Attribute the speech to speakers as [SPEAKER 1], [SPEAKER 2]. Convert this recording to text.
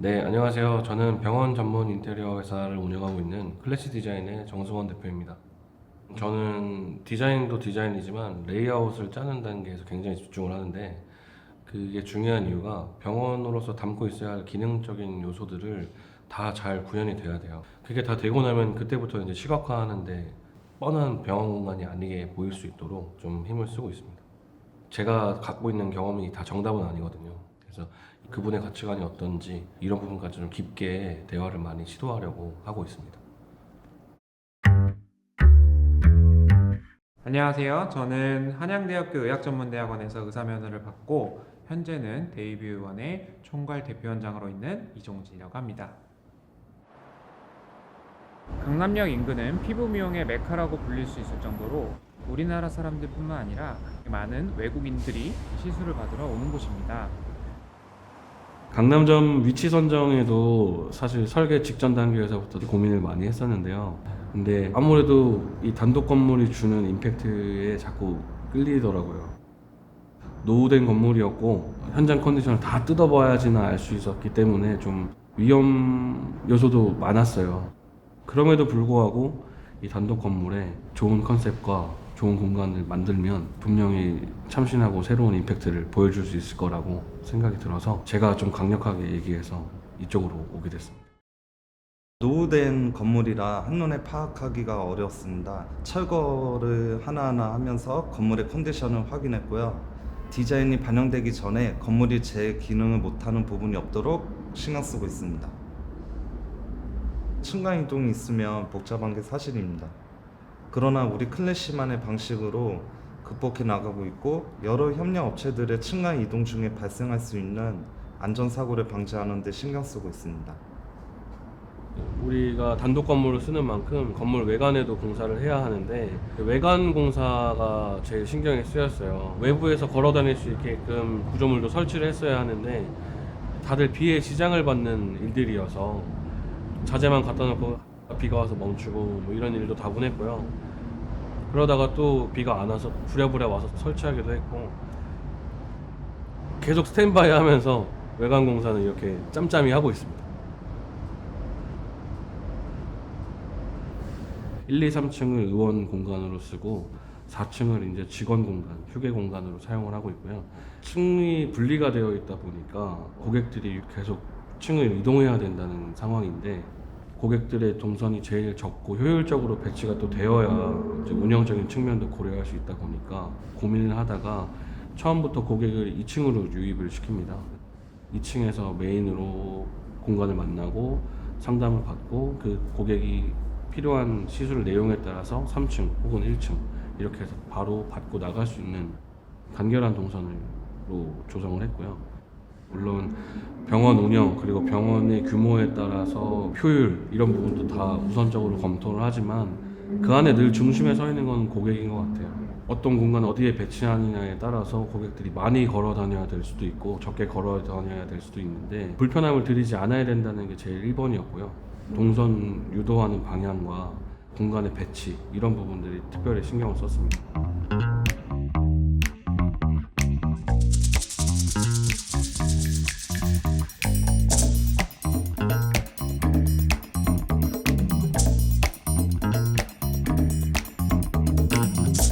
[SPEAKER 1] 네, 안녕하세요. 저는 병원 전문 인테리어 회사를 운영하고 있는 클래시 디자인의 정승원 대표입니다. 저는 디자인도 디자인이지만 레이아웃을 짜는 단계에서 굉장히 집중을 하는데, 그게 중요한 이유가 병원으로서 담고 있어야 할 기능적인 요소들을 다 잘 구현이 돼야 돼요. 그게 다 되고 나면 그때부터 이제 시각화하는데 뻔한 병원 공간이 아니게 보일 수 있도록 좀 힘을 쓰고 있습니다. 제가 갖고 있는 경험이 다 정답은 아니거든요. 그래서 그분의 가치관이 어떤지 이런 부분까지 좀 깊게 대화를 많이 시도하려고 하고 있습니다.
[SPEAKER 2] 안녕하세요. 저는 한양대학교 의학전문대학원에서 의사면허를 받고 현재는 데이비의원의 총괄 대표원장으로 있는 이종진이라고 합니다. 강남역 인근은 피부 미용의 메카라고 불릴 수 있을 정도로 우리나라 사람들뿐만 아니라 많은 외국인들이 시술을 받으러 오는 곳입니다.
[SPEAKER 1] 강남점 위치 선정에도 사실 설계 직전 단계에서부터 고민을 많이 했었는데요. 근데 아무래도 이 단독 건물이 주는 임팩트에 자꾸 끌리더라고요. 노후된 건물이었고 현장 컨디션을 다 뜯어봐야지나 알 수 있었기 때문에 좀 위험 요소도 많았어요. 그럼에도 불구하고 이 단독 건물에 좋은 컨셉과 좋은 공간을 만들면 분명히 참신하고 새로운 임팩트를 보여줄 수 있을 거라고 생각이 들어서 제가 좀 강력하게 얘기해서 이쪽으로 오게 됐습니다.
[SPEAKER 3] 노후된 건물이라 한눈에 파악하기가 어려웠습니다. 철거를 하나하나 하면서 건물의 컨디션을 확인했고요. 디자인이 반영되기 전에 건물이 제 기능을 못하는 부분이 없도록 신경 쓰고 있습니다. 층간 이동이 있으면 복잡한 게 사실입니다. 그러나 우리 클래시만의 방식으로 극복해 나가고 있고, 여러 협력 업체들의 층간 이동 중에 발생할 수 있는 안전사고를 방지하는 데 신경 쓰고 있습니다.
[SPEAKER 1] 우리가 단독 건물을 쓰는 만큼 건물 외관에도 공사를 해야 하는데 외관 공사가 제일 신경이 쓰였어요. 외부에서 걸어 다닐 수 있게끔 구조물도 설치를 했어야 하는데 다들 비에 지장을 받는 일들이어서 자재만 갖다 놓고 비가 와서 멈추고 뭐 이런 일도 다분했고요. 그러다가 또 비가 안 와서 부랴부랴 와서 설치하기도 했고, 계속 스탠바이 하면서 외관 공사는 이렇게 짬짬이 하고 있습니다. 1, 2, 3층을 의원 공간으로 쓰고 4층을 이제 직원 공간, 휴게 공간으로 사용을 하고 있고요. 층이 분리가 되어 있다 보니까 고객들이 계속 층을 이동해야 된다는 상황인데, 고객들의 동선이 제일 적고 효율적으로 배치가 또 되어야 이제 운영적인 측면도 고려할 수 있다 보니까 고민을 하다가 처음부터 고객을 2층으로 유입을 시킵니다. 2층에서 메인으로 공간을 만나고 상담을 받고 그 고객이 필요한 시술 내용에 따라서 3층 혹은 1층 이렇게 해서 바로 받고 나갈 수 있는 간결한 동선으로 조성을 했고요. 물론 병원 운영 그리고 병원의 규모에 따라서 효율 이런 부분도 다 우선적으로 검토를 하지만 그 안에 늘 중심에 서 있는 건 고객인 것 같아요. 어떤 공간 어디에 배치하느냐에 따라서 고객들이 많이 걸어 다녀야 될 수도 있고 적게 걸어 다녀야 될 수도 있는데 불편함을 드리지 않아야 된다는 게 제일 1번이었고요. 동선 유도하는 방향과 공간의 배치 이런 부분들이 특별히 신경을 썼습니다.